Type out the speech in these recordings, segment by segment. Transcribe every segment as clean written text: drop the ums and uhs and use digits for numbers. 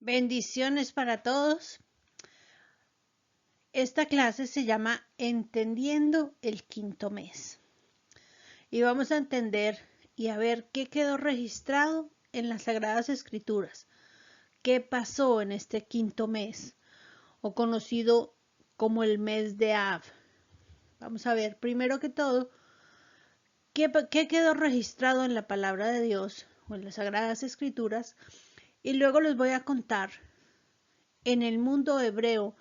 Bendiciones para todos. Esta clase se llama Entendiendo el quinto mes. Y vamos a entender y a ver qué quedó registrado en las Sagradas Escrituras. ¿Qué pasó en este quinto mes? O conocido como el mes de Av. Vamos a ver, primero que todo, qué quedó registrado en la palabra de Dios o en las Sagradas Escrituras. Y luego les voy a contar en el mundo hebreo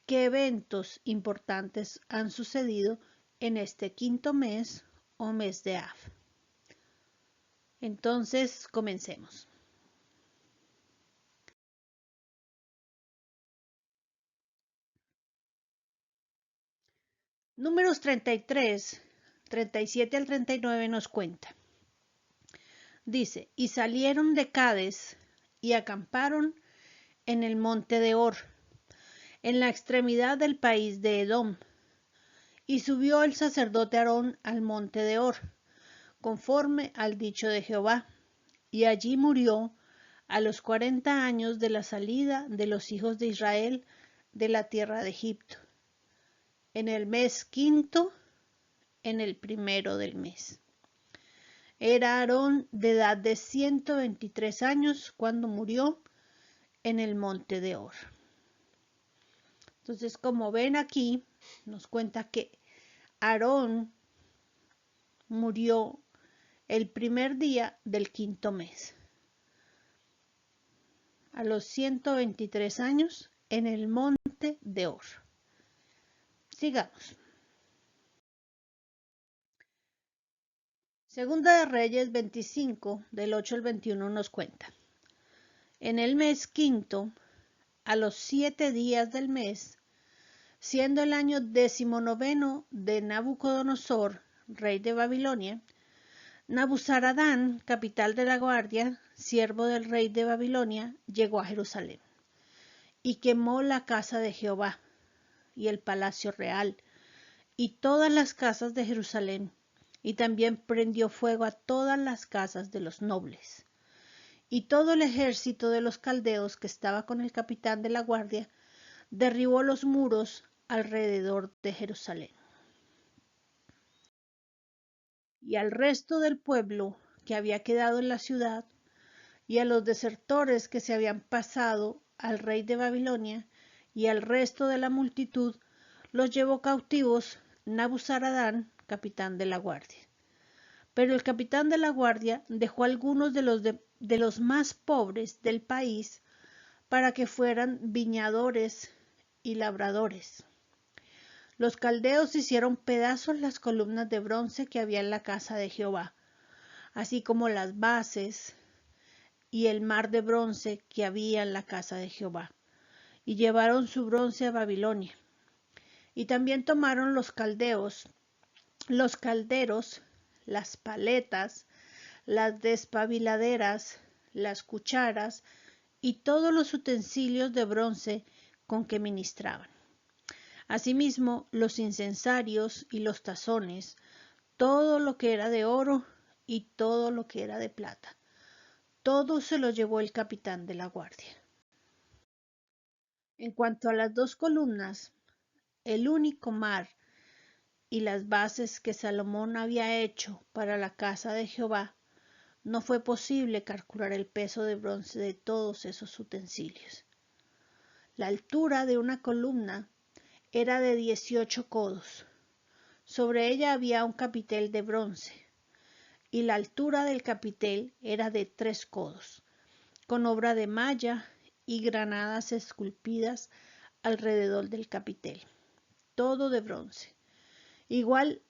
qué eventos importantes han sucedido en este quinto mes o mes de Av. Entonces, comencemos. Números 33, 37 al 39 nos cuenta. Dice, y salieron de Cades y acamparon en el monte de Or, en la extremidad del país de Edom. Y subió el sacerdote Aarón al monte de Or, conforme al dicho de Jehová, y allí murió a los 40 años de la salida de los hijos de Israel de la tierra de Egipto, en el mes quinto, en el primero del mes. Era Aarón de edad de 123 años cuando murió en el monte de Or. Entonces, como ven aquí, nos cuenta que Aarón murió el primer día del quinto mes, a los 123 años en el monte de Or. Sigamos. Segunda de Reyes 25, del 8 al 21 nos cuenta. En el mes quinto, a los 7 días del mes, siendo el año 19 de Nabucodonosor, rey de Babilonia, Nabuzaradán, capital de la guardia, siervo del rey de Babilonia, llegó a Jerusalén y quemó la casa de Jehová y el palacio real y todas las casas de Jerusalén, y también prendió fuego a todas las casas de los nobles. Y todo el ejército de los caldeos que estaba con el capitán de la guardia derribó los muros alrededor de Jerusalén. Y al resto del pueblo que había quedado en la ciudad, y a los desertores que se habían pasado al rey de Babilonia, y al resto de la multitud, los llevó cautivos Nabuzaradán, capitán de la guardia. Pero el capitán de la guardia dejó algunos de los más pobres del país para que fueran viñadores y labradores. Los caldeos hicieron pedazos las columnas de bronce que había en la casa de Jehová, así como las bases y el mar de bronce que había en la casa de Jehová, y llevaron su bronce a Babilonia. Y también tomaron los calderos, las paletas, las despabiladeras, las cucharas y todos los utensilios de bronce con que ministraban. Asimismo, los incensarios y los tazones, todo lo que era de oro y todo lo que era de plata. Todo se lo llevó el capitán de la guardia. En cuanto a las dos columnas, el único mar y las bases que Salomón había hecho para la casa de Jehová, no fue posible calcular el peso de bronce de todos esos utensilios. La altura de una columna era de 18 codos. Sobre ella había un capitel de bronce, y la altura del capitel era de 3 codos, con obra de malla y granadas esculpidas alrededor del capitel, todo de bronce. Igual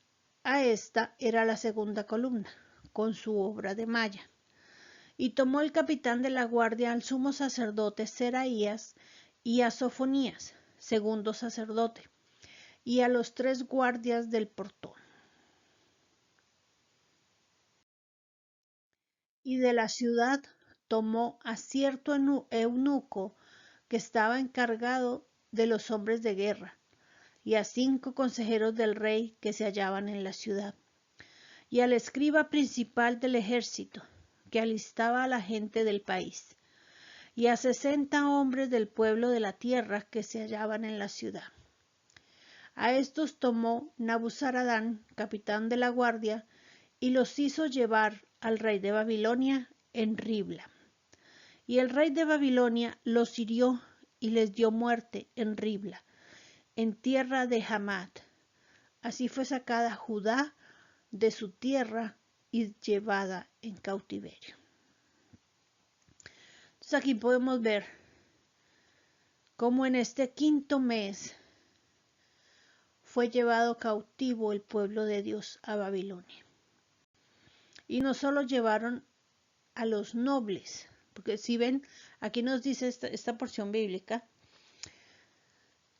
a esta era la segunda columna, con su obra de malla. Y tomó el capitán de la guardia al sumo sacerdote Seraías y a Sofonías, segundo sacerdote, y a los 3 guardias del portón. Y de la ciudad tomó a cierto eunuco que estaba encargado de los hombres de guerra, y a 5 consejeros del rey que se hallaban en la ciudad, y al escriba principal del ejército, que alistaba a la gente del país, y a 60 hombres del pueblo de la tierra que se hallaban en la ciudad. A estos tomó Nabuzaradán, capitán de la guardia, y los hizo llevar al rey de Babilonia en Ribla. Y el rey de Babilonia los hirió y les dio muerte en Ribla, en tierra de Hamat. Así fue sacada Judá de su tierra y llevada en cautiverio. Entonces aquí podemos ver cómo en este quinto mes fue llevado cautivo el pueblo de Dios a Babilonia. Y no solo llevaron a los nobles, porque si ven, aquí nos dice esta porción bíblica,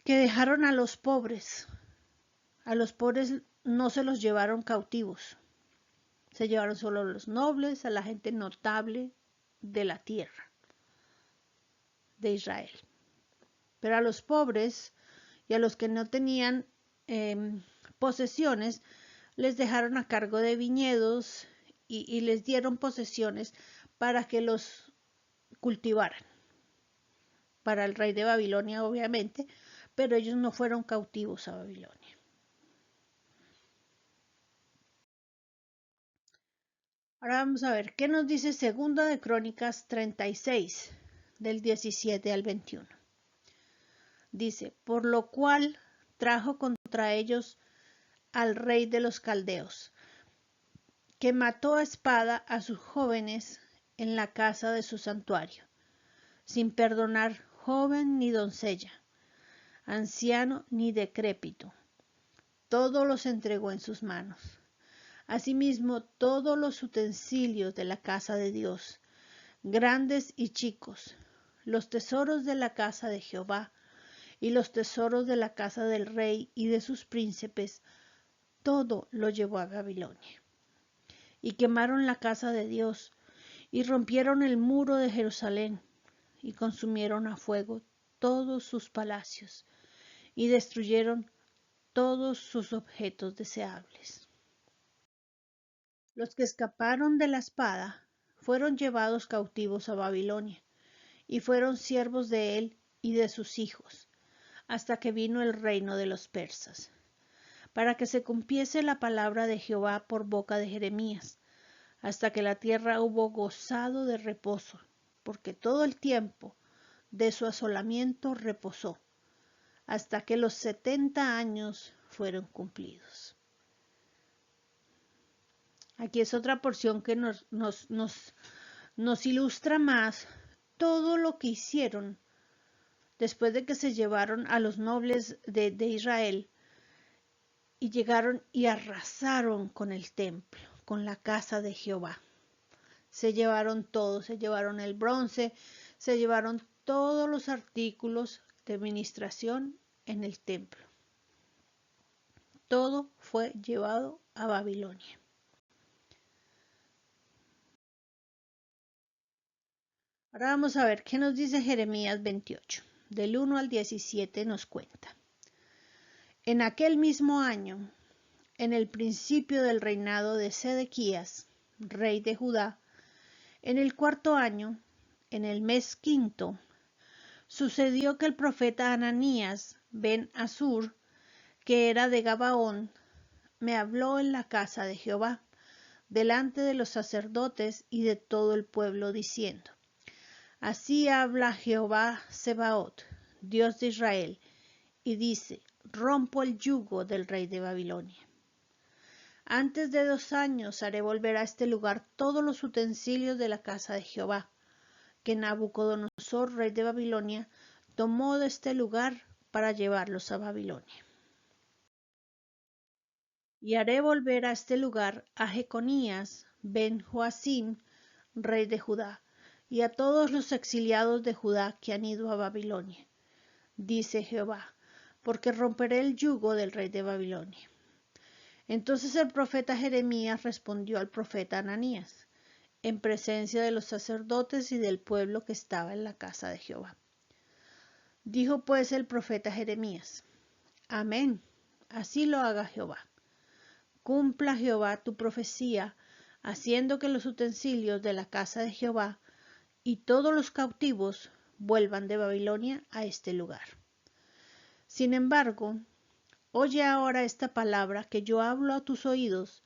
que dejaron a los pobres. A los pobres no se los llevaron cautivos, se llevaron solo a los nobles, a la gente notable de la tierra de Israel. Pero a los pobres y a los que no tenían posesiones, les dejaron a cargo de viñedos y les dieron posesiones para que los cultivaran. Para el rey de Babilonia, obviamente, pero ellos no fueron cautivos a Babilonia. Ahora vamos a ver qué nos dice Segunda de Crónicas 36, del 17 al 21. Dice, por lo cual trajo contra ellos al rey de los caldeos, que mató a espada a sus jóvenes en la casa de su santuario, sin perdonar joven ni doncella, anciano ni decrépito. Todo los entregó en sus manos. Asimismo, todos los utensilios de la casa de Dios, grandes y chicos, los tesoros de la casa de Jehová y los tesoros de la casa del rey y de sus príncipes, todo lo llevó a Babilonia. Y quemaron la casa de Dios, y rompieron el muro de Jerusalén, y consumieron a fuego todos sus palacios, y destruyeron todos sus objetos deseables. Los que escaparon de la espada fueron llevados cautivos a Babilonia, y fueron siervos de él y de sus hijos, hasta que vino el reino de los persas, para que se cumpliese la palabra de Jehová por boca de Jeremías, hasta que la tierra hubo gozado de reposo, porque todo el tiempo de su asolamiento reposó, hasta que los 70 años fueron cumplidos. Aquí es otra porción que nos ilustra más todo lo que hicieron después de que se llevaron a los nobles de Israel y llegaron y arrasaron con el templo, con la casa de Jehová. Se llevaron todo, se llevaron el bronce, se llevaron todos los artículos de administración en el templo. Todo fue llevado a Babilonia. Ahora vamos a ver qué nos dice Jeremías 28. Del 1 al 17 nos cuenta. En aquel mismo año, en el principio del reinado de Sedequías, rey de Judá, en el cuarto año, en el mes quinto, sucedió que el profeta Ananías ben Azur, que era de Gabaón, me habló en la casa de Jehová, delante de los sacerdotes y de todo el pueblo, diciendo: Así habla Jehová Sebaot, Dios de Israel, y dice: Rompo el yugo del rey de Babilonia. Antes de 2 años haré volver a este lugar todos los utensilios de la casa de Jehová, que Nabucodonosor, rey de Babilonia, tomó de este lugar para llevarlos a Babilonia. Y haré volver a este lugar a Jeconías ben Joacim, rey de Judá, y a todos los exiliados de Judá que han ido a Babilonia, dice Jehová, porque romperé el yugo del rey de Babilonia. Entonces el profeta Jeremías respondió al profeta Ananías, en presencia de los sacerdotes y del pueblo que estaba en la casa de Jehová. Dijo pues el profeta Jeremías: Amén, así lo haga Jehová. Cumpla Jehová tu profecía, haciendo que los utensilios de la casa de Jehová, y todos los cautivos vuelvan de Babilonia a este lugar. Sin embargo, oye ahora esta palabra que yo hablo a tus oídos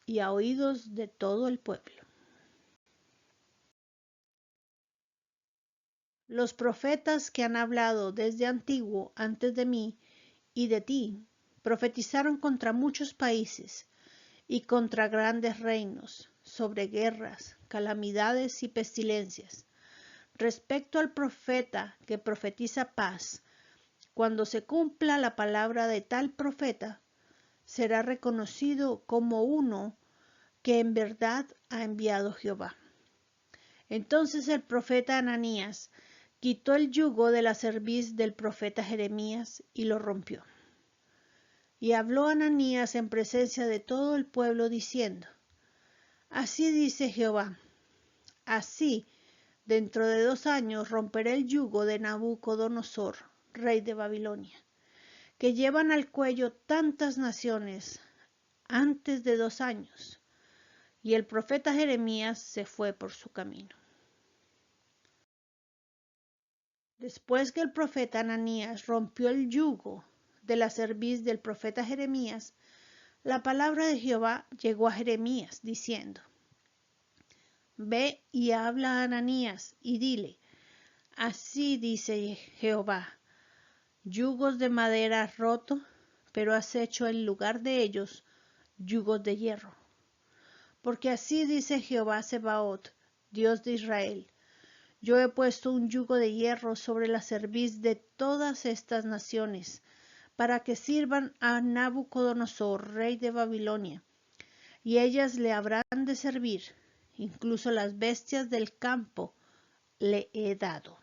y a oídos de todo el pueblo. Los profetas que han hablado desde antiguo antes de mí y de ti, profetizaron contra muchos países y contra grandes reinos, sobre guerras, calamidades y pestilencias. Respecto al profeta que profetiza paz, cuando se cumpla la palabra de tal profeta, será reconocido como uno que en verdad ha enviado Jehová. Entonces el profeta Ananías quitó el yugo de la cerviz del profeta Jeremías y lo rompió. Y habló Ananías en presencia de todo el pueblo diciendo: Así dice Jehová, así dentro de 2 años romperé el yugo de Nabucodonosor, rey de Babilonia, que llevan al cuello tantas naciones antes de 2 años. Y el profeta Jeremías se fue por su camino. Después que el profeta Ananías rompió el yugo de la cerviz del profeta Jeremías, la palabra de Jehová llegó a Jeremías, diciendo: Ve y habla a Ananías y dile: Así dice Jehová, yugos de madera has roto, pero has hecho en lugar de ellos yugos de hierro. Porque así dice Jehová Sebaot, Dios de Israel: Yo he puesto un yugo de hierro sobre la cerviz de todas estas naciones, para que sirvan a Nabucodonosor, rey de Babilonia, y ellas le habrán de servir, incluso las bestias del campo le he dado.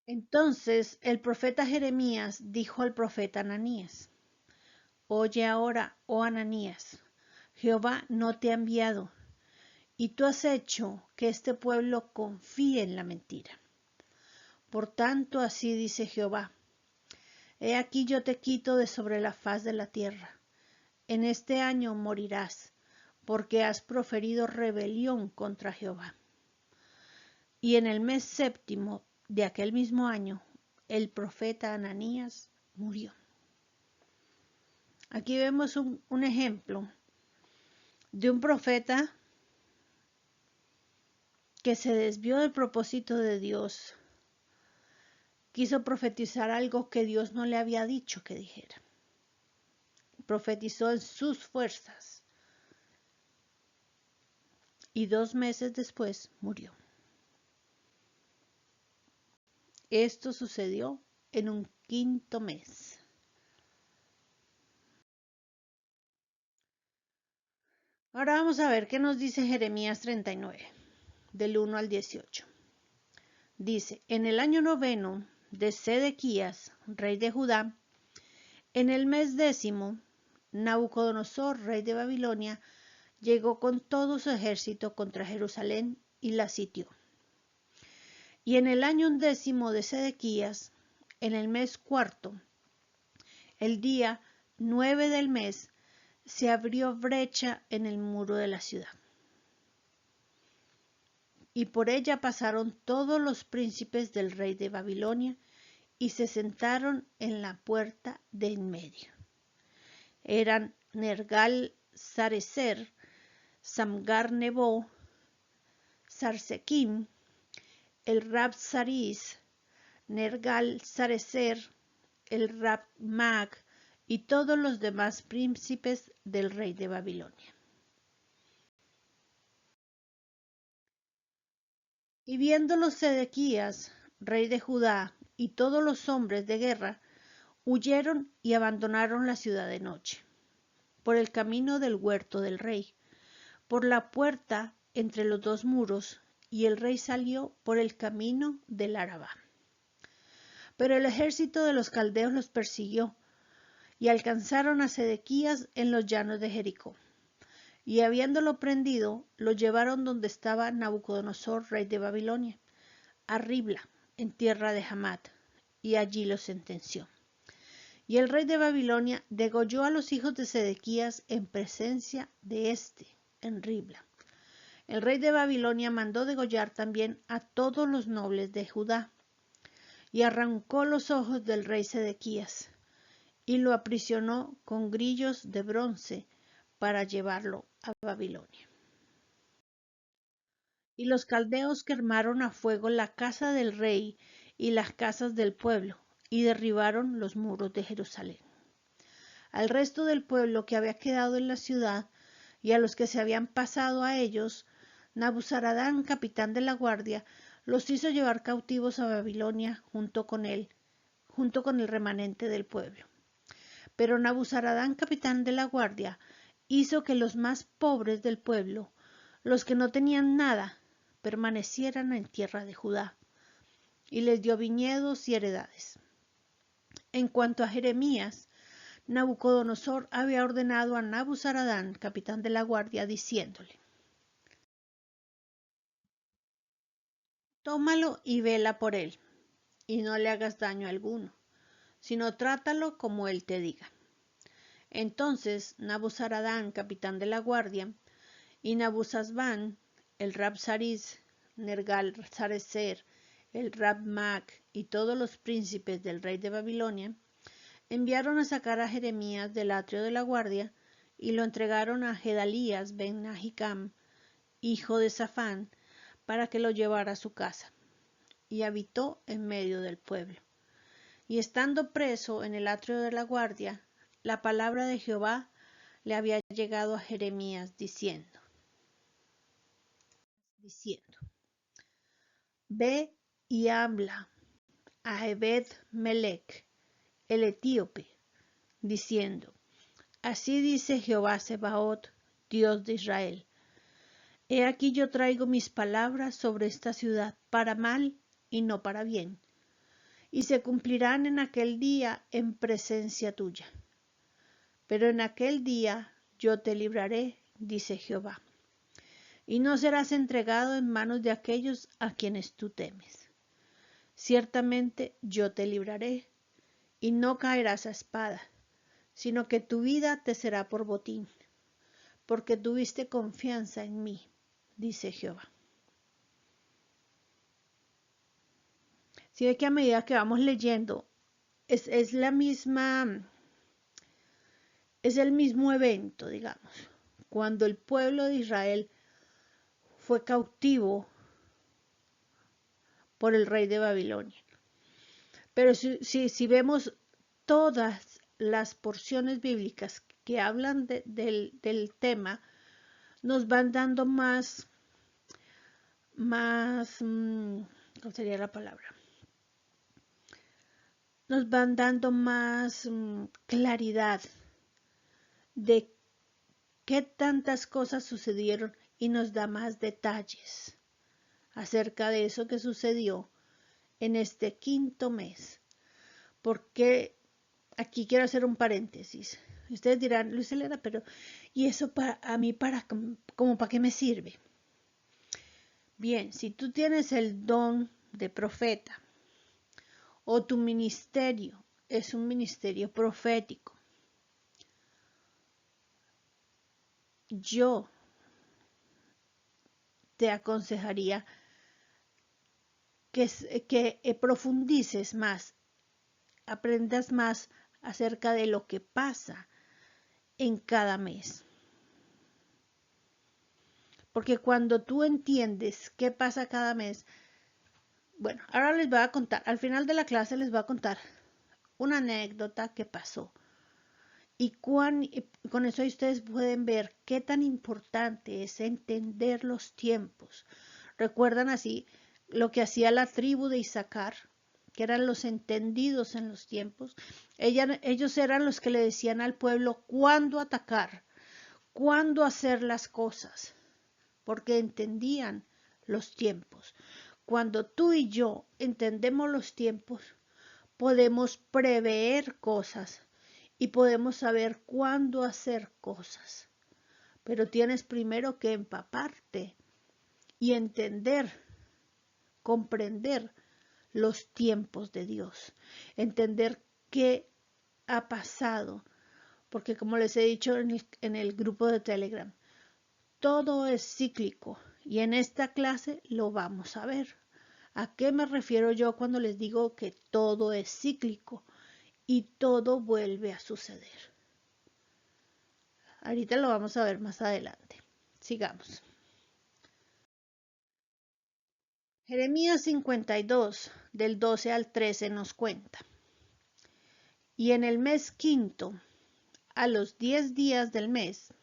Entonces el profeta Jeremías dijo al profeta Ananías: Oye ahora, oh Ananías, Jehová no te ha enviado, y tú has hecho que este pueblo confíe en la mentira. Por tanto, así dice Jehová: He aquí yo te quito de sobre la faz de la tierra. En este año morirás, porque has proferido rebelión contra Jehová. Y en el mes 7º de aquel mismo año, el profeta Ananías murió. Aquí vemos un ejemplo de un profeta que se desvió del propósito de Dios. Quiso profetizar algo que Dios no le había dicho que dijera. Profetizó en sus fuerzas. Y 2 meses después murió. Esto sucedió en un 5.º mes. Ahora vamos a ver qué nos dice Jeremías 39, del 1 al 18. Dice: En el año 9 de Sedequías, rey de Judá, en el mes 10, Nabucodonosor, rey de Babilonia, llegó con todo su ejército contra Jerusalén y la sitió. Y en el año 10 de Sedequías, en el mes 4, el día 9 del mes, se abrió brecha en el muro de la ciudad. Y por ella pasaron todos los príncipes del rey de Babilonia y se sentaron en la puerta de en medio. Eran Nergal-Sarecer, Samgar-Nebo, Sarsequim, el Rabsaris, Nergal-Sarecer, el Rabmag y todos los demás príncipes del rey de Babilonia. Y viéndolo Sedequías, rey de Judá, y todos los hombres de guerra, huyeron y abandonaron la ciudad de noche, por el camino del huerto del rey, por la puerta entre los 2 muros, y el rey salió por el camino del Arabá. Pero el ejército de los caldeos los persiguió, y alcanzaron a Sedequías en los llanos de Jericó. Y habiéndolo prendido, lo llevaron donde estaba Nabucodonosor, rey de Babilonia, a Ribla, en tierra de Hamat, y allí lo sentenció. Y el rey de Babilonia degolló a los hijos de Sedequías en presencia de éste, en Ribla. el rey de Babilonia mandó degollar también a todos los nobles de Judá y arrancó los ojos del rey Sedequías y lo aprisionó con grillos de bronce para llevarlo a Babilonia. Y los caldeos quemaron a fuego la casa del rey y las casas del pueblo, y derribaron los muros de Jerusalén. Al resto del pueblo que había quedado en la ciudad y a los que se habían pasado a ellos, Nabuzaradán, capitán de la guardia, los hizo llevar cautivos a Babilonia junto con el remanente del pueblo. Pero Nabuzaradán, capitán de la guardia, hizo que los más pobres del pueblo, los que no tenían nada, permanecieran en tierra de Judá, y les dio viñedos y heredades. En cuanto a Jeremías, Nabucodonosor había ordenado a Nabuzaradán, capitán de la guardia, diciéndole: tómalo y vela por él, y no le hagas daño alguno, sino trátalo como él te diga. Entonces Nabuzaradán, capitán de la guardia, y Nabuzazbán, el Rabsaris, Nergal-Sarecer, el Rab-Mac y todos los príncipes del rey de Babilonia, enviaron a sacar a Jeremías del atrio de la guardia y lo entregaron a Gedalías ben Ahicam, hijo de Safán, para que lo llevara a su casa, y habitó en medio del pueblo. Y estando preso en el atrio de la guardia, la palabra de Jehová le había llegado a Jeremías diciendo: Ve y habla a Ebed-Melech, el etíope, diciendo: así dice Jehová Sebaot, Dios de Israel: he aquí yo traigo mis palabras sobre esta ciudad para mal y no para bien, y se cumplirán en aquel día en presencia tuya. Pero en aquel día yo te libraré, dice Jehová, y no serás entregado en manos de aquellos a quienes tú temes. Ciertamente yo te libraré, y no caerás a espada, sino que tu vida te será por botín, porque tuviste confianza en mí, dice Jehová. Si ve que a medida que vamos leyendo, es el mismo evento, digamos, cuando el pueblo de Israel fue cautivo por el rey de Babilonia. Pero si vemos todas las porciones bíblicas que hablan del tema, nos van dando más, ¿cómo sería la palabra? Nos van dando más claridad de qué tantas cosas sucedieron y nos da más detalles acerca de eso que sucedió en este quinto mes. Porque aquí quiero hacer un paréntesis. Ustedes dirán: Luis Elena, pero ¿y eso a mí como para qué me sirve? Bien, si tú tienes el don de profeta o tu ministerio es un ministerio profético, yo te aconsejaría que profundices más, aprendas más acerca de lo que pasa en cada mes. Porque cuando tú entiendes qué pasa cada mes, bueno, ahora les voy a contar, al final de la clase les voy a contar una anécdota que pasó. Y con eso ustedes pueden ver qué tan importante es entender los tiempos. ¿Recuerdan así lo que hacía la tribu de Isaacar, que eran los entendidos en los tiempos? Ellos eran los que le decían al pueblo cuándo atacar, cuándo hacer las cosas, porque entendían los tiempos. Cuando tú y yo entendemos los tiempos, podemos prever cosas y podemos saber cuándo hacer cosas. Pero tienes primero que empaparte y entender, comprender los tiempos de Dios, entender qué ha pasado, porque como les he dicho en el grupo de Telegram, todo es cíclico Y en esta clase lo vamos a ver. ¿A qué me refiero yo cuando les digo que todo es cíclico y todo vuelve a suceder? Ahorita lo vamos a ver más adelante. Sigamos. Jeremías 52, del 12 al 13 nos cuenta. Y en el mes quinto, a los 10 días del mes,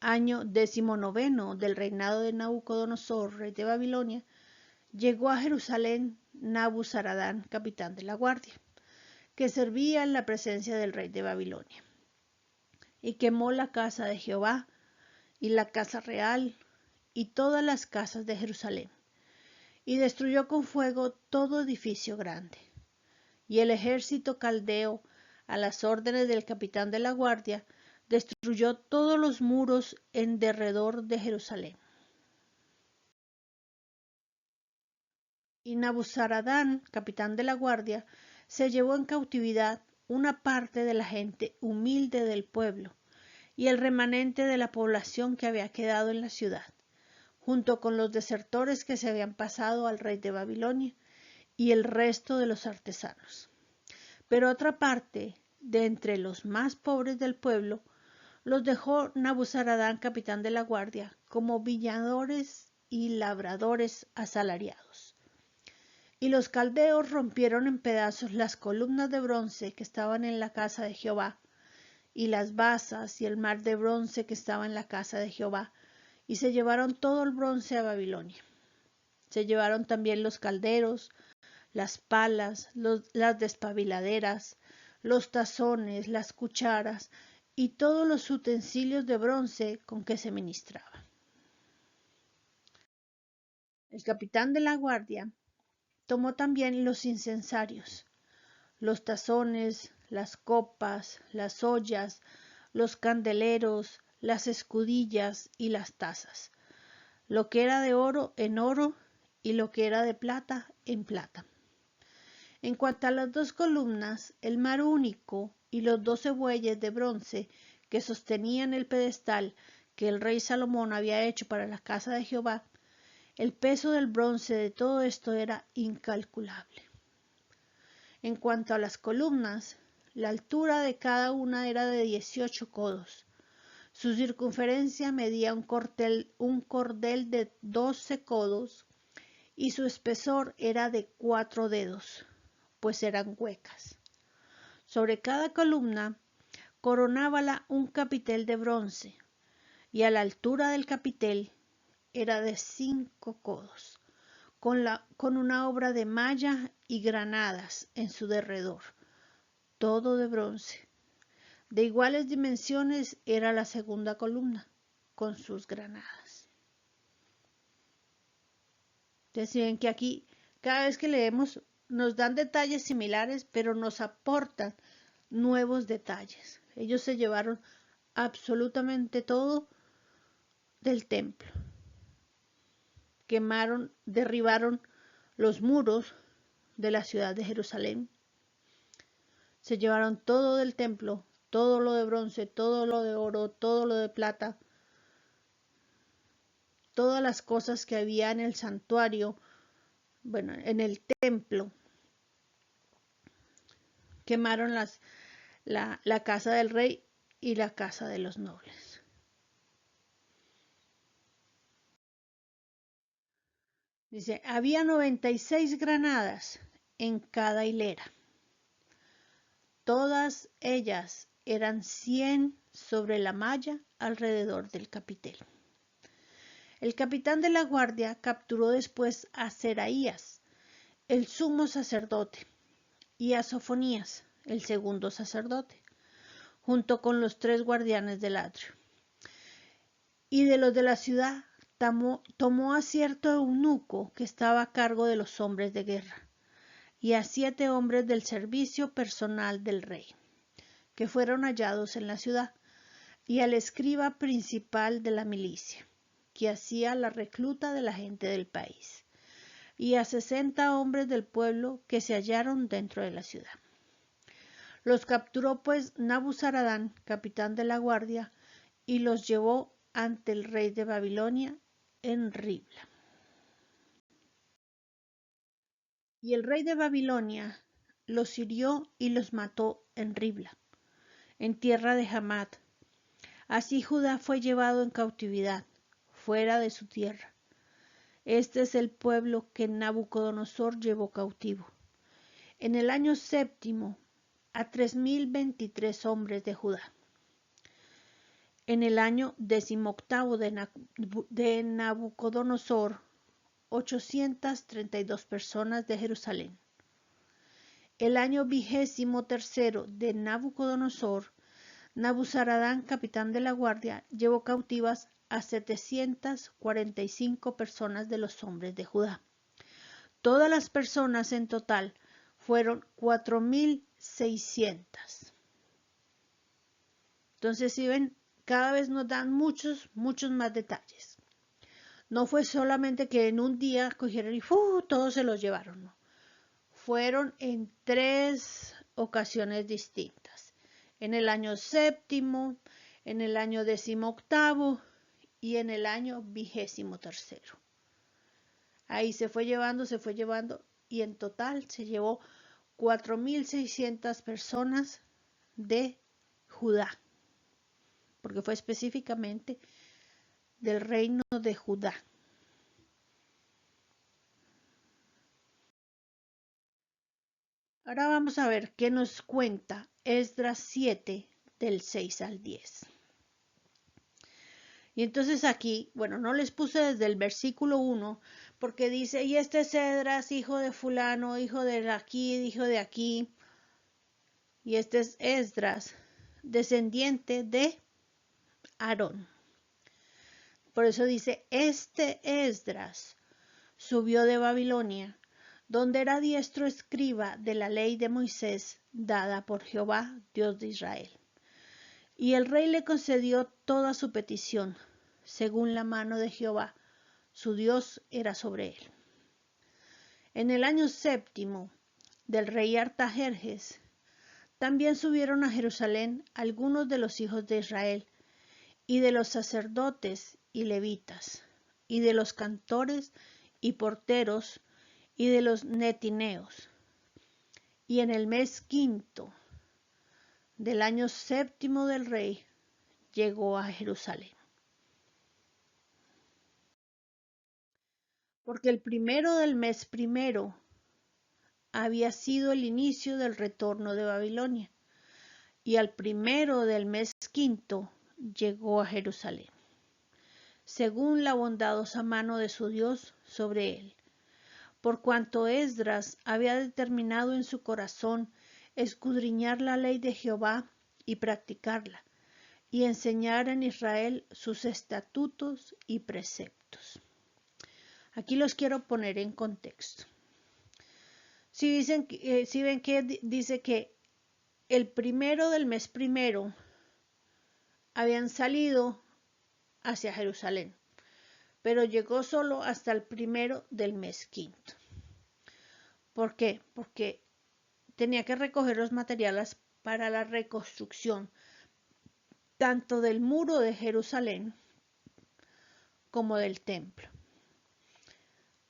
año 19 del reinado de Nabucodonosor, rey de Babilonia, llegó a Jerusalén Nabuzaradán, capitán de la guardia, que servía en la presencia del rey de Babilonia, y quemó la casa de Jehová y la casa real y todas las casas de Jerusalén, y destruyó con fuego todo edificio grande. Y el ejército caldeo, a las órdenes del capitán de la guardia, destruyó todos los muros en derredor de Jerusalén. Y Nabuzaradán, capitán de la guardia, se llevó en cautividad una parte de la gente humilde del pueblo y el remanente de la población que había quedado en la ciudad, junto con los desertores que se habían pasado al rey de Babilonia y el resto de los artesanos. Pero otra parte, de entre los más pobres del pueblo, los dejó Nabuzaradán, capitán de la guardia, como villadores y labradores asalariados. Y los caldeos rompieron en pedazos las columnas de bronce que estaban en la casa de Jehová, y las basas y el mar de bronce que estaba en la casa de Jehová, y se llevaron todo el bronce a Babilonia. Se llevaron también los calderos, las palas, las despabiladeras, los tazones, las cucharas y todos los utensilios de bronce con que se ministraba. El capitán de la guardia tomó también los incensarios, los tazones, las copas, las ollas, los candeleros, las escudillas y las tazas, lo que era de oro en oro y lo que era de plata en plata. En cuanto a las 2 columnas, el mar único y los 12 bueyes de bronce que sostenían el pedestal que el rey Salomón había hecho para la casa de Jehová, el peso del bronce de todo esto era incalculable. En cuanto a las columnas, la altura de cada una era de 18 codos. Su circunferencia medía un cordel de 12 codos y su espesor era de 4 dedos, pues eran huecas. Sobre cada columna coronábala un capitel de bronce, y a la altura del capitel era de 5 codos, con una obra de malla y granadas en su derredor, todo de bronce. De iguales dimensiones era la segunda columna, con sus granadas. Ustedes ven que aquí, cada vez que leemos, nos dan detalles similares, pero nos aportan nuevos detalles. Ellos se llevaron absolutamente todo del templo. Quemaron, derribaron los muros de la ciudad de Jerusalén. Se llevaron todo del templo, todo lo de bronce, todo lo de oro, todo lo de plata, todas las cosas que había en el santuario, bueno, en el templo. Quemaron la casa del rey y la casa de los nobles. Dice, había 96 granadas en cada hilera. Todas ellas eran 100 sobre la malla alrededor del capitel. El capitán de la guardia capturó después a Seraías, el sumo sacerdote, y a Sofonías, el segundo sacerdote, junto con los 3 guardianes del atrio. Y de los de la ciudad tomó a cierto eunuco que estaba a cargo de los hombres de guerra, y a 7 hombres del servicio personal del rey, que fueron hallados en la ciudad, y al escriba principal de la milicia, que hacía la recluta de la gente del país, y a 60 hombres del pueblo que se hallaron dentro de la ciudad. Los capturó pues Nabuzaradán, capitán de la guardia, y los llevó ante el rey de Babilonia en Ribla. Y el rey de Babilonia los hirió y los mató en Ribla, en tierra de Hamat. Así Judá fue llevado en cautividad, fuera de su tierra. Este es el pueblo que Nabucodonosor llevó cautivo. En el año séptimo, a 3023 hombres de Judá. En el año 18 de Nabucodonosor, 832 personas de Jerusalén. El año 23 de Nabucodonosor, Nabuzaradán, capitán de la guardia, llevó cautivas a 745 personas de los hombres de Judá. Todas las personas en total fueron 4600. Entonces, si ven, cada vez nos dan muchos más detalles. No fue solamente que en un día cogieron y todos se los llevaron, no. Fueron en 3 ocasiones distintas. En el año séptimo, en el año 18 y en el año 23. Ahí se fue llevando y en total se llevó 4600 personas de Judá, porque fue específicamente del reino de Judá. Ahora vamos a ver qué nos cuenta Esdras 7 del 6 al 10. Y entonces aquí, bueno, no les puse desde el versículo 1 porque dice, y este es Esdras, hijo de fulano, hijo de aquí, hijo de aquí. Y este es Esdras, descendiente de Aarón. Por eso dice, este Esdras subió de Babilonia, donde era diestro escriba de la ley de Moisés dada por Jehová, Dios de Israel. Y el rey le concedió toda su petición, según la mano de Jehová, su Dios era sobre él. En el año séptimo del rey Artajerjes, también subieron a Jerusalén algunos de los hijos de Israel, y de los sacerdotes y levitas, y de los cantores y porteros, y de los netineos. Y en el mes quinto del año séptimo del rey, llegó a Jerusalén. Porque el primero del mes primero había sido el inicio del retorno de Babilonia, y al primero del mes quinto llegó a Jerusalén, según la bondadosa mano de su Dios sobre él, por cuanto Esdras había determinado en su corazón escudriñar la ley de Jehová y practicarla, y enseñar en Israel sus estatutos y preceptos. Aquí los quiero poner en contexto. Si ven que dice que el primero del mes primero habían salido hacia Jerusalén, pero llegó solo hasta el primero del mes quinto. ¿Por qué? Porque tenía que recoger los materiales para la reconstrucción tanto del muro de Jerusalén como del templo.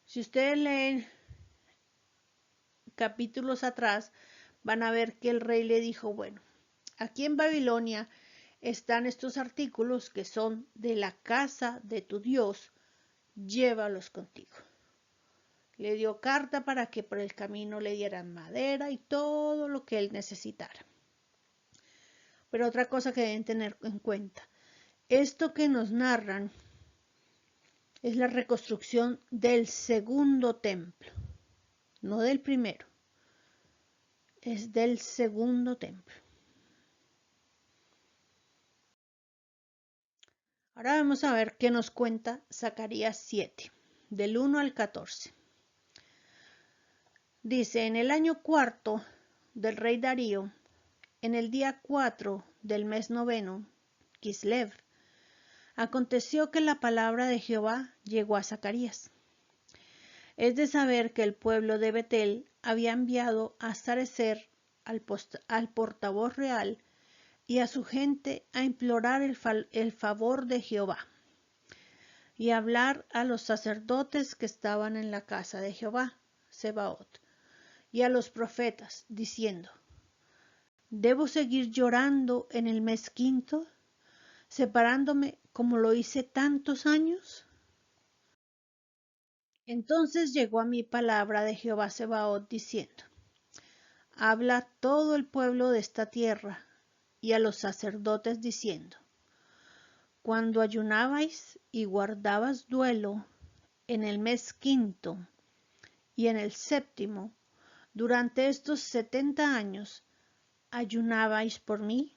Si ustedes leen capítulos atrás, van a ver que el rey le dijo, bueno, aquí en Babilonia están estos artículos que son de la casa de tu Dios, llévalos contigo. Le dio carta para que por el camino le dieran madera y todo lo que él necesitara. Pero otra cosa que deben tener en cuenta, esto que nos narran es la reconstrucción del segundo templo, no del primero, es del segundo templo. Ahora vamos a ver qué nos cuenta Zacarías 7, del 1 al 14. Dice, en el año cuarto del rey Darío, en el día 4 del mes noveno, Kislev, aconteció que la palabra de Jehová llegó a Zacarías. Es de saber que el pueblo de Betel había enviado a Sarecer al portavoz real y a su gente a implorar el favor de Jehová. y hablar a los sacerdotes que estaban en la casa de Jehová, Sebaot, y a los profetas, diciendo: ¿Debo seguir llorando en el mes quinto, separándome como lo hice tantos años? Entonces llegó a mí palabra de Jehová Sebaot, diciendo: Habla a todo el pueblo de esta tierra y a los sacerdotes, diciendo: Cuando ayunabais y guardabas duelo en el mes quinto y en el séptimo, durante estos 70 años, ¿ayunabais por mí?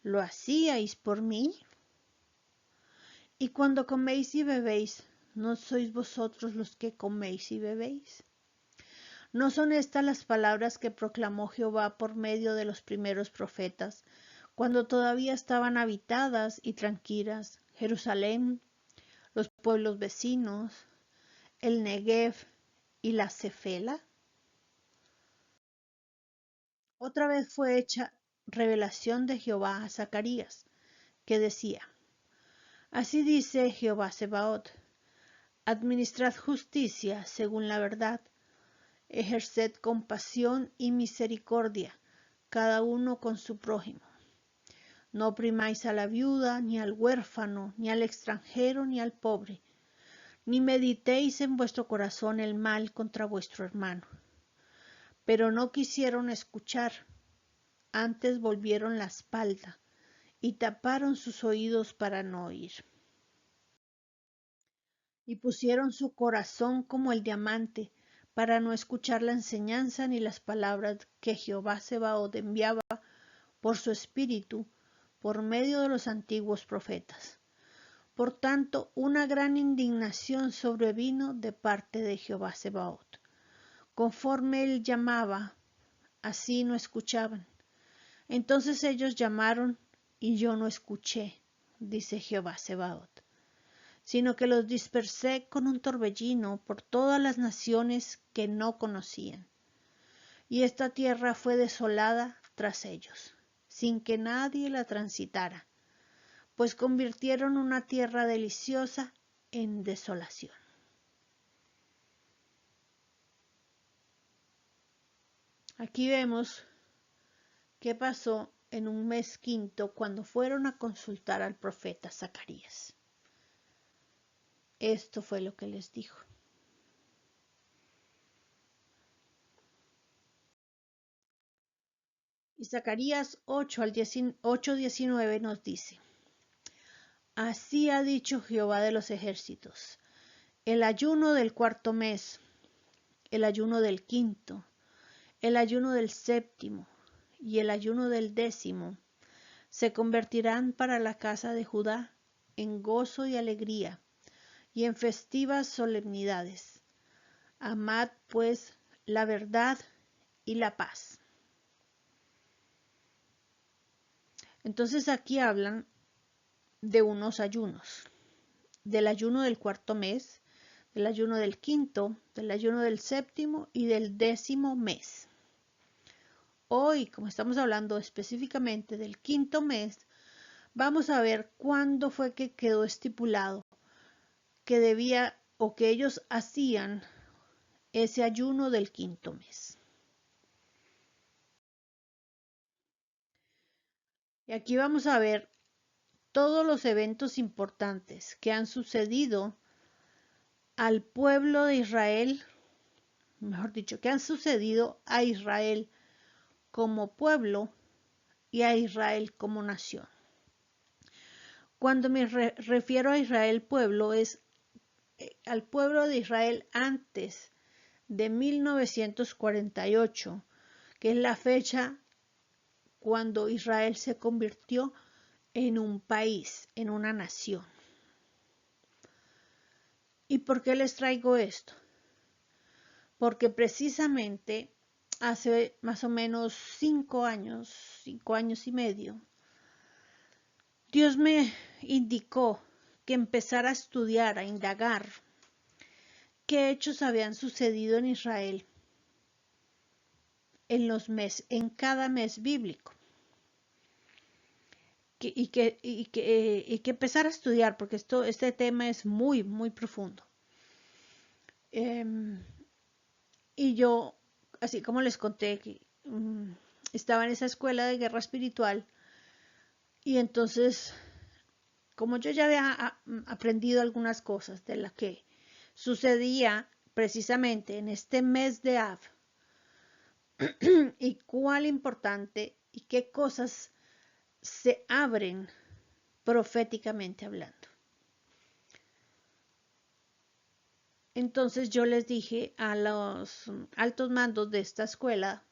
¿Lo hacíais por mí? Y cuando coméis y bebéis, ¿no sois vosotros los que coméis y bebéis? ¿No son estas las palabras que proclamó Jehová por medio de los primeros profetas, cuando todavía estaban habitadas y tranquilas Jerusalén, los pueblos vecinos, el Negev y la Cefela? Otra vez fue hecha revelación de Jehová a Zacarías, que decía: Así dice Jehová Sebaot: Administrad justicia según la verdad, ejerced compasión y misericordia, cada uno con su prójimo. No oprimáis a la viuda, ni al huérfano, ni al extranjero, ni al pobre, ni meditéis en vuestro corazón el mal contra vuestro hermano. Pero no quisieron escuchar, antes volvieron la espalda, y taparon sus oídos para no oír. Y pusieron su corazón como el diamante, para no escuchar la enseñanza ni las palabras que Jehová Sebaot enviaba por su espíritu, por medio de los antiguos profetas. Por tanto, una gran indignación sobrevino de parte de Jehová Sebaot. Conforme él llamaba, así no escuchaban. Entonces ellos llamaron, y yo no escuché, dice Jehová Sebaot, sino que los dispersé con un torbellino por todas las naciones que no conocían. Y esta tierra fue desolada tras ellos, sin que nadie la transitara, pues convirtieron una tierra deliciosa en desolación. Aquí vemos qué pasó en un mes quinto cuando fueron a consultar al profeta Zacarías. Esto fue lo que les dijo. Y Zacarías 8:19 nos dice: Así ha dicho Jehová de los ejércitos: el ayuno del cuarto mes, el ayuno del quinto, el ayuno del séptimo y el ayuno del décimo se convertirán para la casa de Judá en gozo y alegría y en festivas solemnidades. Amad pues la verdad y la paz. Entonces aquí hablan de unos ayunos: del ayuno del cuarto mes, del ayuno del quinto, del ayuno del séptimo y del décimo mes. Hoy, como estamos hablando específicamente del quinto mes, vamos a ver cuándo fue que quedó estipulado que debía o que ellos hacían ese ayuno del quinto mes. Y aquí vamos a ver todos los eventos importantes que han sucedido al pueblo de Israel, mejor dicho, que han sucedido a Israel como pueblo y a Israel como nación. Cuando me refiero a Israel pueblo, es al pueblo de Israel antes de 1948, que es la fecha cuando Israel se convirtió en un país, en una nación. ¿Y por qué les traigo esto? Porque precisamente hace más o menos 5 años y medio, Dios me indicó que empezara a estudiar, a indagar qué hechos habían sucedido en Israel en cada mes bíblico. y que empezar a estudiar, porque este tema es muy, muy profundo. Y yo, así como les conté, que estaba en esa escuela de guerra espiritual, y entonces, como yo ya había aprendido algunas cosas de las que sucedía precisamente en este mes de Av, y cuál importante y qué cosas se abren proféticamente hablando. Entonces yo les dije a los altos mandos de esta escuela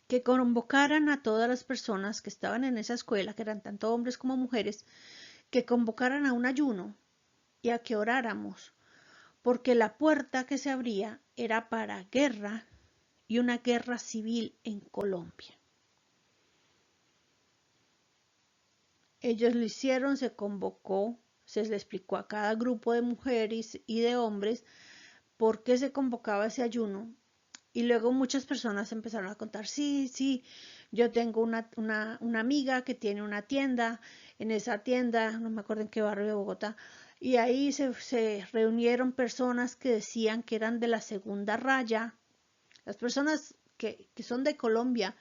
que convocaran a todas las personas que estaban en esa escuela, que eran tanto hombres como mujeres, que convocaran a un ayuno y a que oráramos, porque la puerta que se abría era para guerra y una guerra civil en Colombia. Ellos lo hicieron, se convocó, se le explicó a cada grupo de mujeres y de hombres por qué se convocaba ese ayuno. Y luego muchas personas empezaron a contar, sí, yo tengo una amiga que tiene una tienda, en esa tienda, no me acuerdo en qué barrio de Bogotá, y ahí se reunieron personas que decían que eran de la segunda raya. Las personas que son de Colombia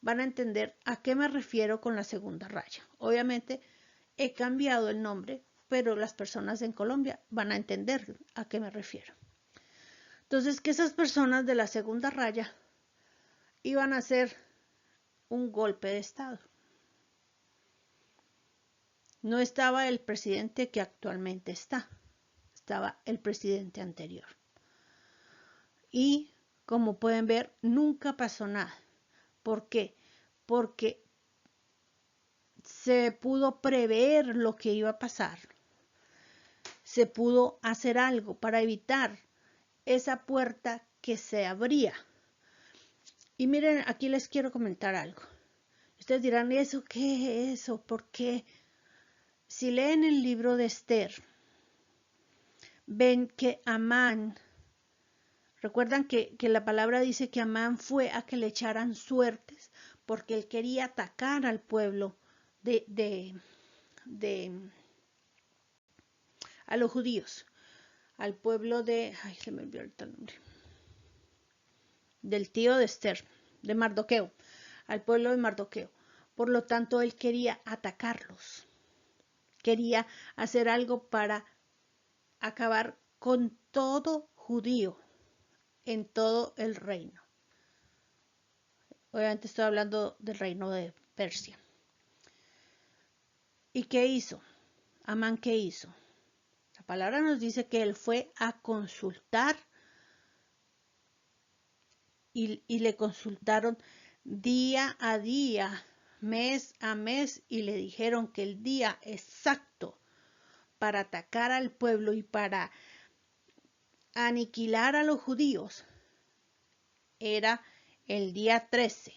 van a entender a qué me refiero con la segunda raya. Obviamente he cambiado el nombre, pero las personas en Colombia van a entender a qué me refiero. Entonces, que esas personas de la segunda raya iban a hacer un golpe de Estado. No estaba el presidente que actualmente está, estaba el presidente anterior. Y como pueden ver, nunca pasó nada. ¿Por qué? Porque se pudo prever lo que iba a pasar. Se pudo hacer algo para evitar esa puerta que se abría. Y miren, aquí les quiero comentar algo. Ustedes dirán, ¿eso qué es eso? ¿Por qué? Si leen el libro de Esther, ven que Amán, recuerdan que la palabra dice que Amán fue a que le echaran suertes porque él quería atacar al pueblo a los judíos, al pueblo ay, se me olvidó el nombre, del tío de Esther, de Mardoqueo, al pueblo de Mardoqueo. Por lo tanto, él quería atacarlos, quería hacer algo para acabar con todo judío en todo el reino. Obviamente estoy hablando del reino de Persia. ¿Y qué hizo? Amán, ¿qué hizo? La palabra nos dice que él fue a consultar y le consultaron día a día, mes a mes, y le dijeron que el día exacto para atacar al pueblo y para aniquilar a los judíos era el día 13.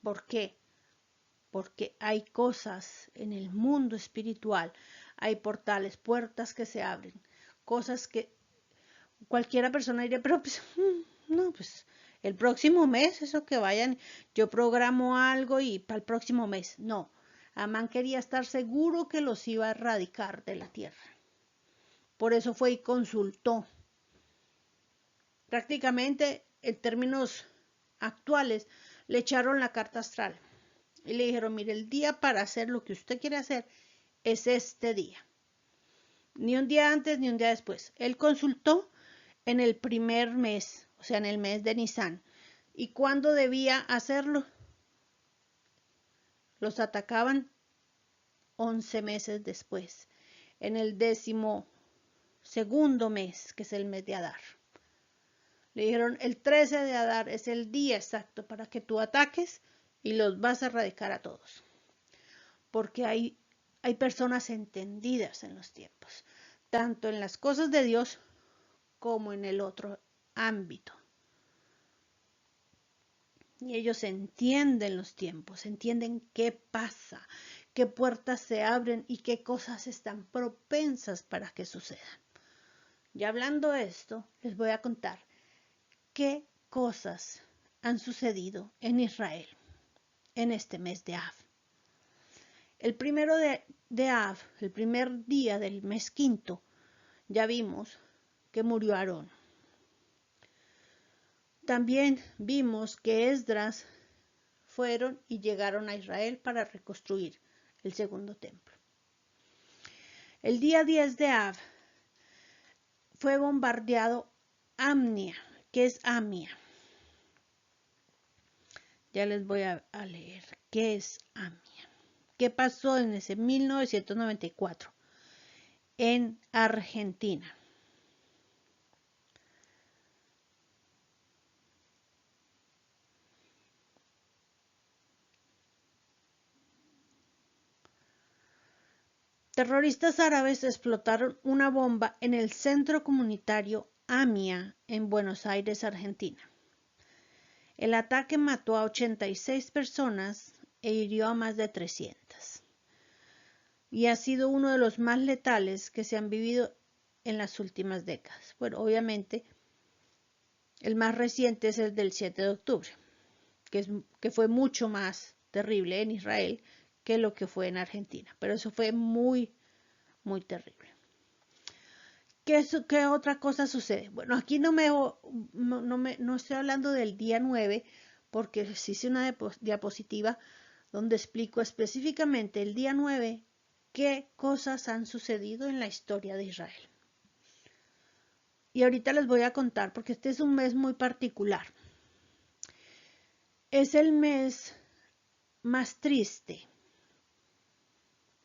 ¿Por qué? Porque hay cosas en el mundo espiritual, hay portales, puertas que se abren, cosas que cualquiera persona diría, pero pues, no, pues el próximo mes, eso que vayan, yo programo algo y para el próximo mes. No, Amán quería estar seguro que los iba a erradicar de la tierra. Por eso fue y consultó. Prácticamente, en términos actuales, le echaron la carta astral y le dijeron, mire, el día para hacer lo que usted quiere hacer es este día. Ni un día antes ni un día después. Él consultó en el primer mes, o sea, en el mes de Nisan. ¿Y cuándo debía hacerlo? Los atacaban 11 meses después, en el 12º mes, que es el mes de Adar. Le dijeron, el 13 de Adar es el día exacto para que tú ataques y los vas a erradicar a todos. Porque hay personas entendidas en los tiempos, tanto en las cosas de Dios como en el otro ámbito. Y ellos entienden los tiempos, entienden qué pasa, qué puertas se abren y qué cosas están propensas para que sucedan. Y hablando de esto, les voy a contar qué cosas han sucedido en Israel. en este mes de Av. El primero de Av, el primer día del mes quinto, ya vimos que murió Aarón. También vimos que Esdras fueron y llegaron a Israel para reconstruir el segundo templo. El día 10 de Av fue bombardeado Amnia, que es Amia. Ya les voy a leer qué es Amia. ¿Qué pasó en ese 1994 en Argentina? Terroristas árabes explotaron una bomba en el centro comunitario Amia en Buenos Aires, Argentina. El ataque mató a 86 personas e hirió a más de 300. Y ha sido uno de los más letales que se han vivido en las últimas décadas. Bueno, obviamente, el más reciente es el del 7 de octubre, que fue mucho más terrible en Israel que lo que fue en Argentina. Pero eso fue muy, muy terrible. ¿Qué otra cosa sucede? Bueno, aquí no estoy hablando del día 9, porque hice una diapositiva donde explico específicamente el día 9 qué cosas han sucedido en la historia de Israel. Y ahorita les voy a contar, porque este es un mes muy particular. Es el mes más triste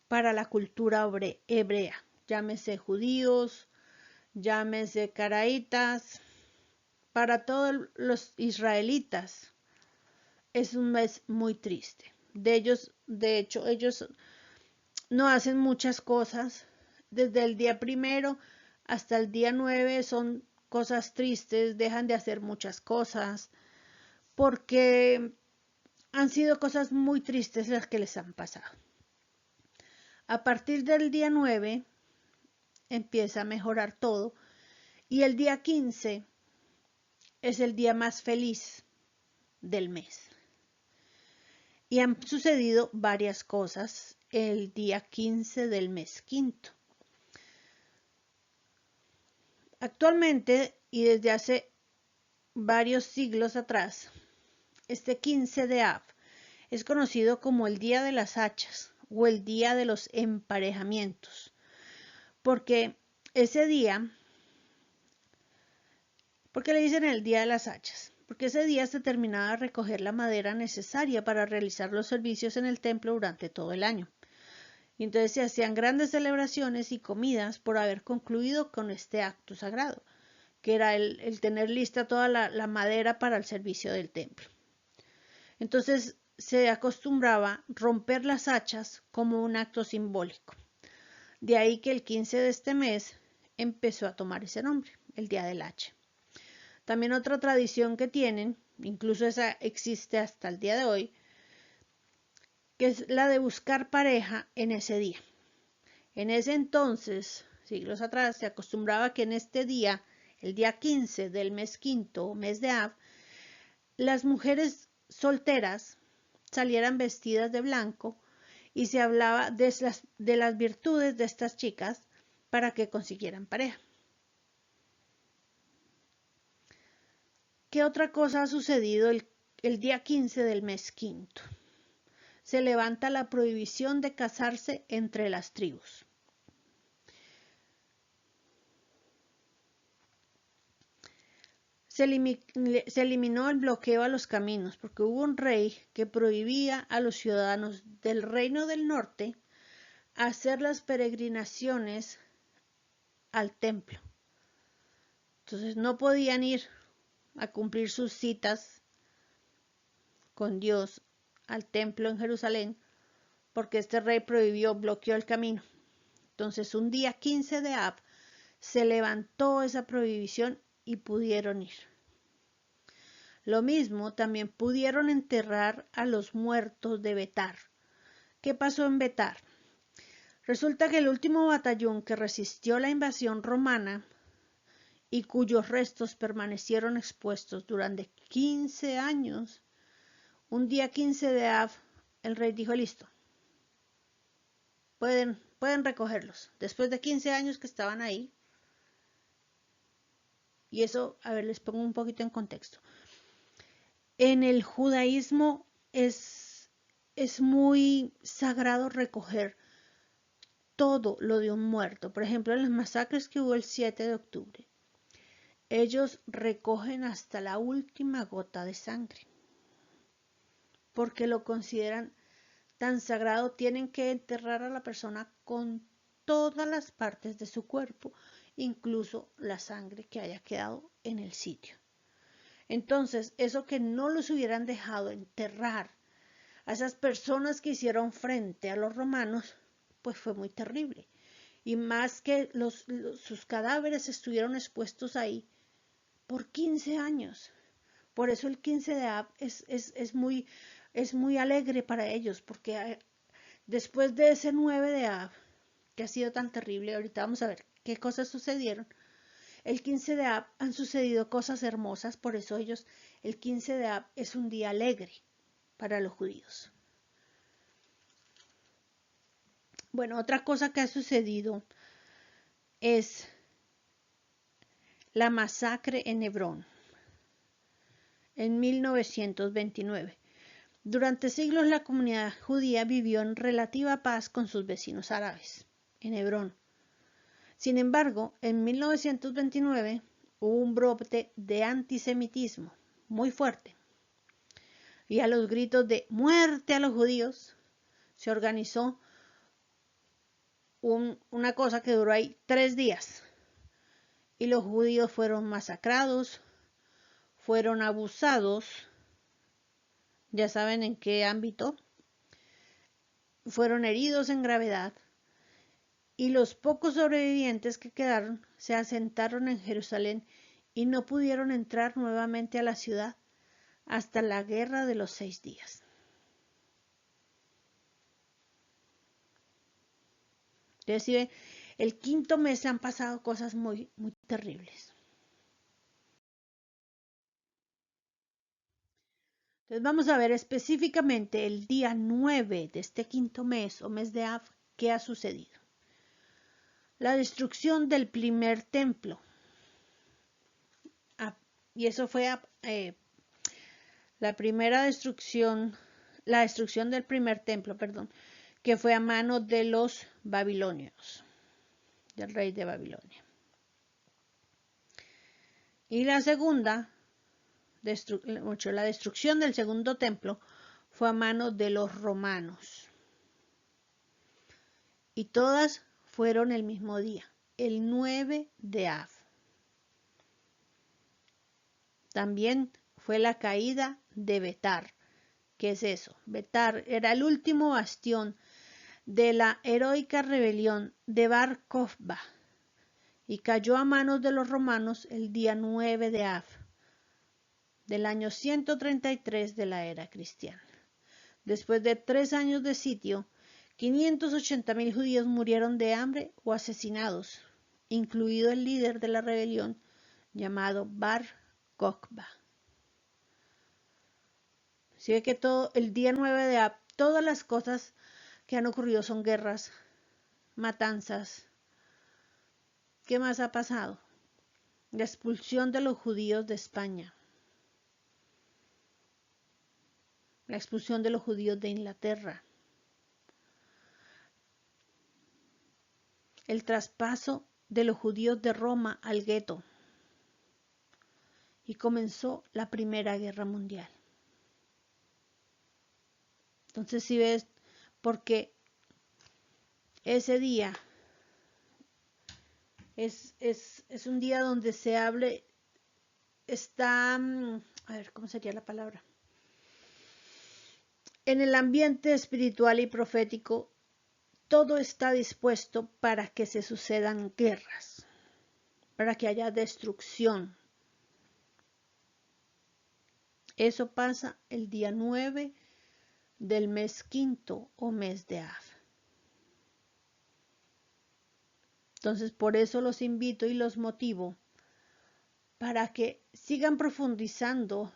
para la cultura hebrea, llámese judíos, llámese caraítas, para todos los israelitas es un mes muy triste. De hecho, ellos no hacen muchas cosas. Desde el día 1 hasta el día 9 son cosas tristes, dejan de hacer muchas cosas, porque han sido cosas muy tristes las que les han pasado. A partir del día 9 empieza a mejorar todo y el día 15 es el día más feliz del mes. Y han sucedido varias cosas el día 15 del mes quinto. Actualmente y desde hace varios siglos atrás, este 15 de Av es conocido como el Día de las Hachas o el Día de los Emparejamientos, porque ese día, ¿por qué le dicen el Día de las Hachas? Porque ese día se terminaba de recoger la madera necesaria para realizar los servicios en el templo durante todo el año. Y entonces se hacían grandes celebraciones y comidas por haber concluido con este acto sagrado, que era el tener lista toda la madera para el servicio del templo. Entonces se acostumbraba romper las hachas como un acto simbólico. De ahí que el 15 de este mes empezó a tomar ese nombre, el Día del Hacha. También otra tradición que tienen, incluso esa existe hasta el día de hoy, que es la de buscar pareja en ese día. En ese entonces, siglos atrás, se acostumbraba que en este día, el día 15 del mes quinto, mes de Av, las mujeres solteras salieran vestidas de blanco y se hablaba de las virtudes de estas chicas para que consiguieran pareja. ¿Qué otra cosa ha sucedido el día 15 del mes quinto? Se levanta la prohibición de casarse entre las tribus. Se eliminó el bloqueo a los caminos porque hubo un rey que prohibía a los ciudadanos del Reino del Norte hacer las peregrinaciones al templo. Entonces no podían ir a cumplir sus citas con Dios al templo en Jerusalén porque este rey bloqueó el camino. Entonces un día 15 de Av se levantó esa prohibición y pudieron ir. Lo mismo, también pudieron enterrar a los muertos de Betar. ¿Qué pasó en Betar? Resulta que el último batallón que resistió la invasión romana y cuyos restos permanecieron expuestos durante 15 años, Un día 15 de Av, el rey dijo, listo, pueden recogerlos. Después de 15 años que estaban ahí, y eso, a ver, les pongo un poquito en contexto. En el judaísmo es muy sagrado recoger todo lo de un muerto. Por ejemplo, en las masacres que hubo el 7 de octubre, ellos recogen hasta la última gota de sangre, porque lo consideran tan sagrado. Tienen que enterrar a la persona con todas las partes de su cuerpo, incluso la sangre que haya quedado en el sitio. Entonces, eso que no los hubieran dejado enterrar a esas personas que hicieron frente a los romanos, pues fue muy terrible. Y más que sus cadáveres estuvieron expuestos ahí por 15 años. Por eso el 15 de Av es muy alegre para ellos, porque después de ese 9 de Av, que ha sido tan terrible, ahorita vamos a ver qué cosas sucedieron. El 15 de Av han sucedido cosas hermosas, por eso el 15 de Av es un día alegre para los judíos. Bueno, otra cosa que ha sucedido es la masacre en Hebrón en 1929. Durante siglos la comunidad judía vivió en relativa paz con sus vecinos árabes en Hebrón. Sin embargo, en 1929 hubo un brote de antisemitismo muy fuerte, y a los gritos de muerte a los judíos se organizó una cosa que duró ahí 3 días, y los judíos fueron masacrados, fueron abusados, ya saben en qué ámbito, fueron heridos en gravedad, y los pocos sobrevivientes que quedaron se asentaron en Jerusalén y no pudieron entrar nuevamente a la ciudad hasta la Guerra de los 6 días. Entonces, si ven, el quinto mes se han pasado cosas muy, muy terribles. Entonces vamos a ver específicamente el día 9 de este quinto mes o mes de Av, qué ha sucedido. La destrucción del primer templo. Y eso fue la destrucción del primer templo, perdón, que fue a manos de los babilonios, del rey de Babilonia. Y la segunda, la destrucción del segundo templo fue a manos de los romanos. Y todas fueron el mismo día, el 9 de Av. También fue la caída de Betar. ¿Qué es eso? Betar era el último bastión de la heroica rebelión de Bar Kokhba y cayó a manos de los romanos el día 9 de Av del año 133 de la era cristiana. Después de 3 años de sitio, 580.000 judíos murieron de hambre o asesinados, incluido el líder de la rebelión llamado Bar Kokhba. Si ve que todo el día 9 de Av, todas las cosas que han ocurrido son guerras, matanzas. ¿Qué más ha pasado? La expulsión de los judíos de España, la expulsión de los judíos de Inglaterra, el traspaso de los judíos de Roma al gueto, y comenzó la Primera Guerra Mundial. Entonces, si ves, porque ese día es un día donde se hable, está, a ver, ¿cómo sería la palabra? En el ambiente espiritual y profético, todo está dispuesto para que se sucedan guerras, para que haya destrucción. Eso pasa el día 9 del mes quinto o mes de Av. Entonces, por eso los invito y los motivo para que sigan profundizando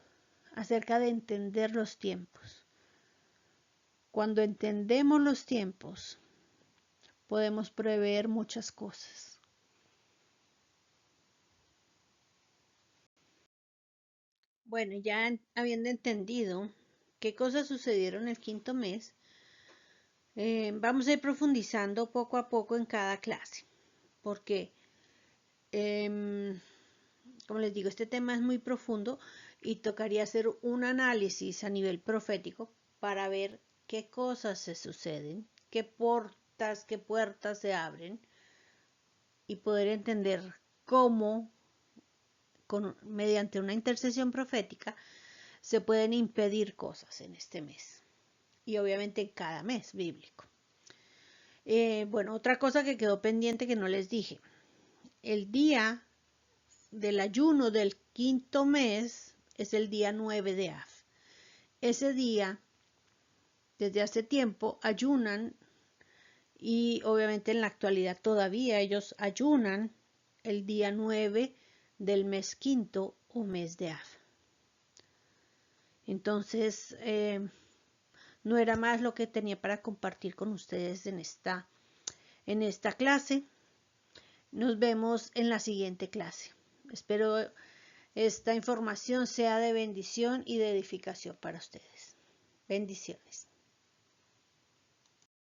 acerca de entender los tiempos. Cuando entendemos los tiempos, podemos prever muchas cosas. Bueno, ya habiendo entendido qué cosas sucedieron el quinto mes, vamos a ir profundizando poco a poco en cada clase, porque, como les digo, este tema es muy profundo y tocaría hacer un análisis a nivel profético para ver qué cosas se suceden, qué puertas se abren y poder entender cómo, mediante una intercesión profética, se pueden impedir cosas en este mes y obviamente en cada mes bíblico. Bueno, otra cosa que quedó pendiente que no les dije, el día del ayuno del quinto mes es el día 9 de Av. Ese día, desde hace tiempo, ayunan y obviamente en la actualidad todavía ellos ayunan el día 9 del mes quinto o mes de Av. Entonces, no era más lo que tenía para compartir con ustedes en esta clase. Nos vemos en la siguiente clase. Espero esta información sea de bendición y de edificación para ustedes. Bendiciones.